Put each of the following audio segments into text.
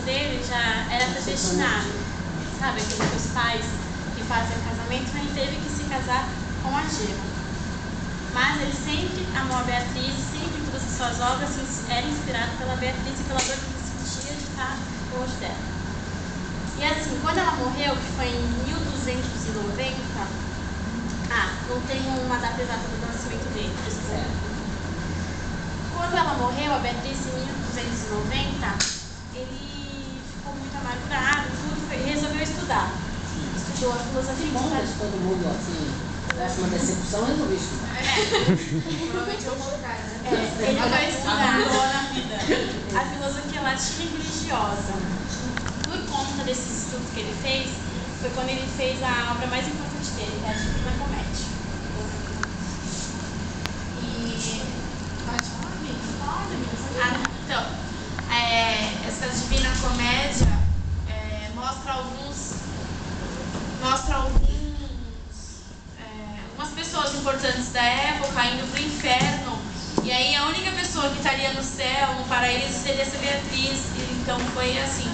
dele já era predestinado, sabe? Aqueles pais que fazem o casamento, então ele teve que se casar com a gema. Mas ele sempre amou a Beatriz, sempre todas as suas obras eram inspiradas pela Beatriz e pela dor que ele sentia de estar longe dela. E assim, quando ela morreu, que foi em 1290, não tem uma data exata do nascimento dele, quando ela morreu, a Beatriz, em 1290, ele ficou muito amargurado, tudo, e resolveu estudar. Estudou a filosofia. Que bom, mas todo mundo assim, acha uma decepção, resolveu estudar. Provavelmente é o contrário, né? Ele vai estudar a filosofia latina e religiosa. Por conta desses estudos que ele fez, foi quando ele fez a obra mais importante dele, que é a Divina Comédia. Então, essa Divina Comédia mostra algumas pessoas importantes da época indo para o inferno, e aí a única pessoa que estaria no céu, no paraíso, seria essa Beatriz. Então foi assim,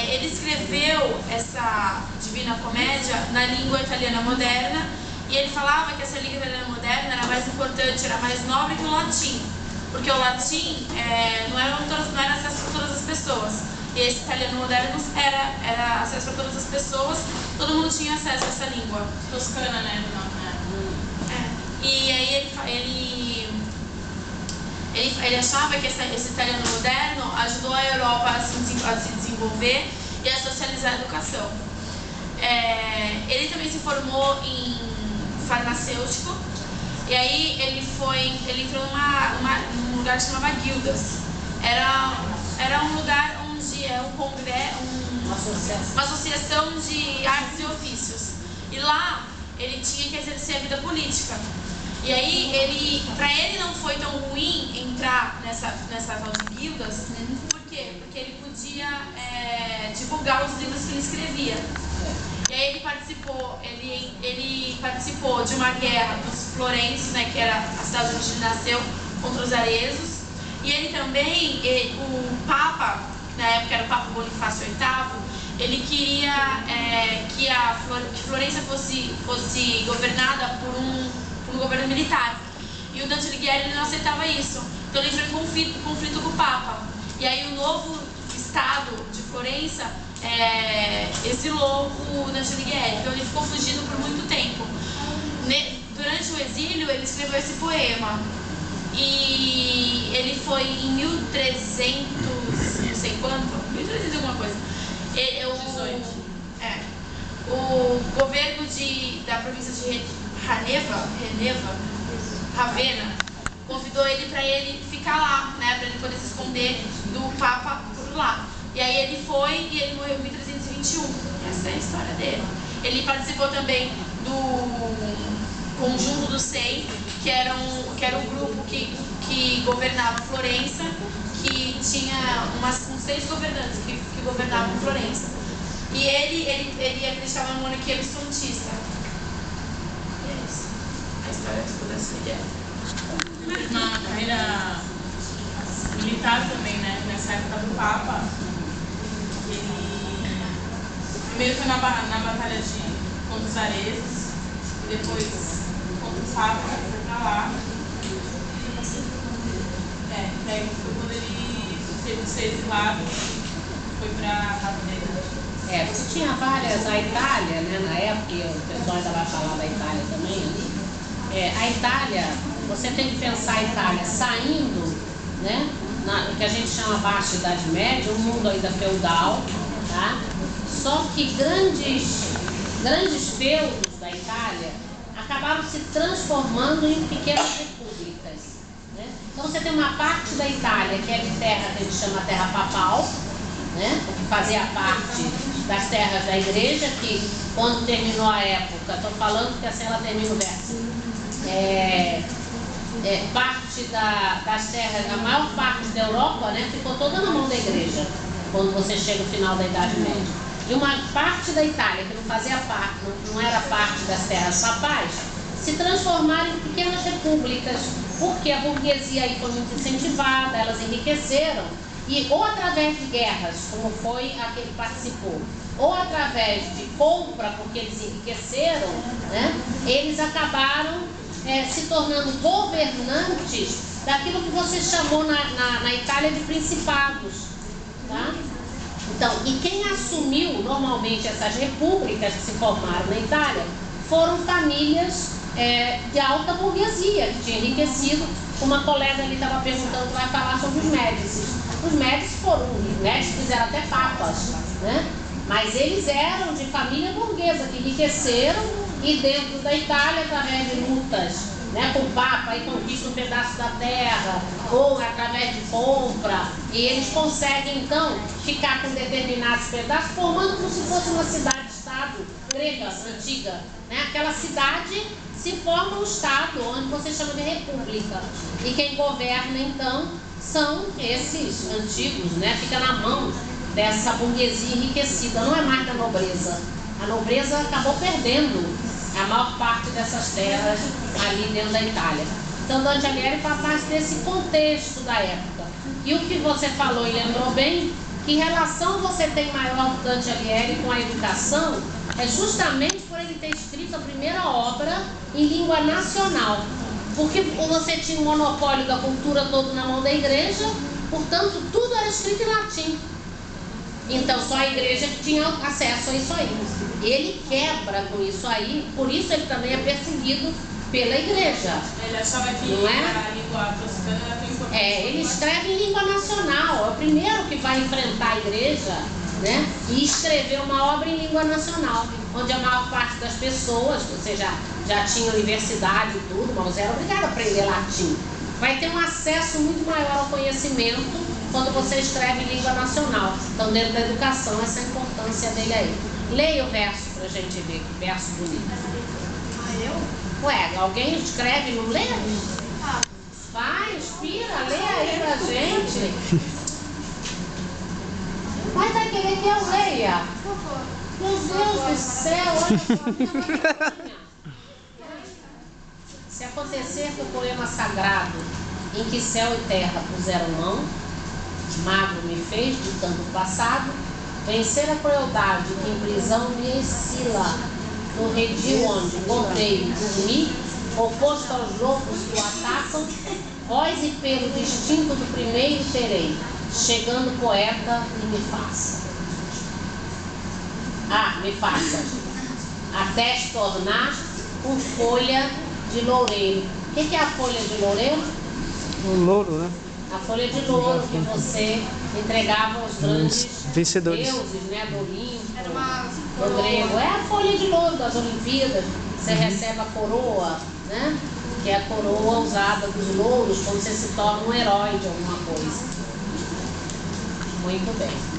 ele escreveu essa Divina Comédia na língua italiana moderna, e ele falava que essa língua italiana moderna era mais importante, era mais nobre que o latim, porque o latim não era acesso para todas as pessoas, e esse italiano moderno era acesso para todas as pessoas, todo mundo tinha acesso a essa língua. Toscana, né? E aí ele achava que esse italiano moderno ajudou a Europa a se desenvolver e a socializar a educação. Ele também se formou em farmacêutico, e aí ele entrou num lugar que se chamava Guildas. Era um lugar onde uma associação de artes e ofícios, e lá ele tinha que exercer a vida política. E aí para ele não foi tão ruim entrar nessa tal de guildas. Por quê? Porque ele podia divulgar os livros que ele escrevia. E aí ele participou de uma guerra dos florenses, né, que era a cidade onde ele nasceu, contra os aresos. E ele também, o Papa, na época era o Papa Bonifácio VIII, ele queria que Florença fosse governada por um governo militar. E o Dante Alighieri não aceitava isso. Então ele entrou em conflito com o Papa. E aí o novo estado de Florença exilou o Dante Alighieri. Então ele ficou fugindo por muito tempo. Durante o exílio ele escreveu esse poema. E ele foi em 1300, não sei quanto, 1300 alguma coisa. O governo da província de Ravenna, convidou ele para ele ficar lá, né, para ele poder se esconder do Papa por lá. E aí ele foi e ele morreu em 1321. Essa é a história dele. Ele participou também do Conjunto dos 100, que era um grupo que governava Florença, que tinha uns 6 governantes que governavam Florença. E ele acreditava na monarquia absolutista. E é isso. A história toda essa Na carreira militar também, né? Nessa época do Papa, ele primeiro foi na batalha contra os areses, e depois contra o Papa, foi pra lá. Daí foi quando ele teve que ser exilado, foi pra Ravenna. Porque tinha várias, a Itália, né, na época, e o pessoal ainda vai falar da Itália também ali. A Itália, você tem que pensar a Itália saindo, né, o que a gente chama Baixa Idade Média, um mundo ainda feudal, tá? Só que grandes feudos da Itália acabaram se transformando em pequenas repúblicas, né? Então você tem uma parte da Itália que é de terra que a gente chama terra papal, né, que fazia parte das terras da igreja, que quando terminou a época, estou falando que assim ela termina o verso, parte das terras, a maior parte da Europa, né, ficou toda na mão da igreja, quando você chega no final da Idade Média. E uma parte da Itália, que não fazia parte, não era parte das terras papais, se transformaram em pequenas repúblicas, porque a burguesia aí foi muito incentivada, elas enriqueceram, E ou através de guerras, como foi a que ele participou, ou através de compra, porque eles enriqueceram, né, eles acabaram se tornando governantes daquilo que você chamou na Itália de principados. Tá? Então, e quem assumiu normalmente essas repúblicas que se formaram na Itália foram famílias de alta burguesia, que tinham enriquecido. Uma colega ali estava perguntando, vai falar sobre os Médicis. Os Médicis fizeram até papas, né? Mas eles eram de família burguesa, que enriqueceram e dentro da Itália, através de lutas, né, com o Papa, aí conquista um pedaço da terra, ou através de compra, e eles conseguem então ficar com determinados pedaços, formando como se fosse uma cidade-estado grega, antiga, né? Aquela cidade se forma um estado, onde você chama de república, e quem governa então são esses antigos, né? Fica na mão dessa burguesia enriquecida, não é mais da nobreza. A nobreza acabou perdendo a maior parte dessas terras ali dentro da Itália. Então Dante Alighieri faz parte desse contexto da época. E o que você falou e lembrou bem, que relação você tem maior do Dante Alighieri com a educação é justamente por ele ter escrito a primeira obra em língua nacional. Porque você tinha um monopólio da cultura todo na mão da igreja, portanto tudo era escrito em latim. Então só a igreja que tinha acesso a isso aí. Ele quebra com isso aí, por isso ele também é perseguido pela igreja. Ele achava que não é? a língua toscana era tão importante. Ele escreve em língua nacional, é o primeiro que vai enfrentar a igreja, né? E escrever uma obra em língua nacional, onde a maior parte das pessoas, você já tinha universidade e tudo, mas era obrigado a aprender latim. Vai ter um acesso muito maior ao conhecimento quando você escreve em língua nacional. Então, dentro da educação, essa é a importância dele aí. Leia o verso pra gente ver, que verso bonito. Ué, alguém escreve e não lê? Vai, inspira, lê aí pra gente. Mas vai querer que eu leia? Meu Deus do céu, olha só. Se acontecer que o poema sagrado em que céu e terra puseram mão, magro me fez, ditando o passado, vencer a crueldade que em prisão me exila, no redil onde encontrei dormir, oposto aos lobos que o atacam, voz e pelo distinto do primeiro terei, chegando poeta e me faça. Me faça, até se tornar com folha de loureiro. O que é a folha de loureiro? Um louro, né? A folha de louro que você entregava aos grandes vencedores, deuses, né, do Olimpo, Era uma do grego. É a folha de louro das Olimpíadas. Você recebe a coroa, né? Que é a coroa usada dos louros quando você se torna um herói de alguma coisa. Muito bem.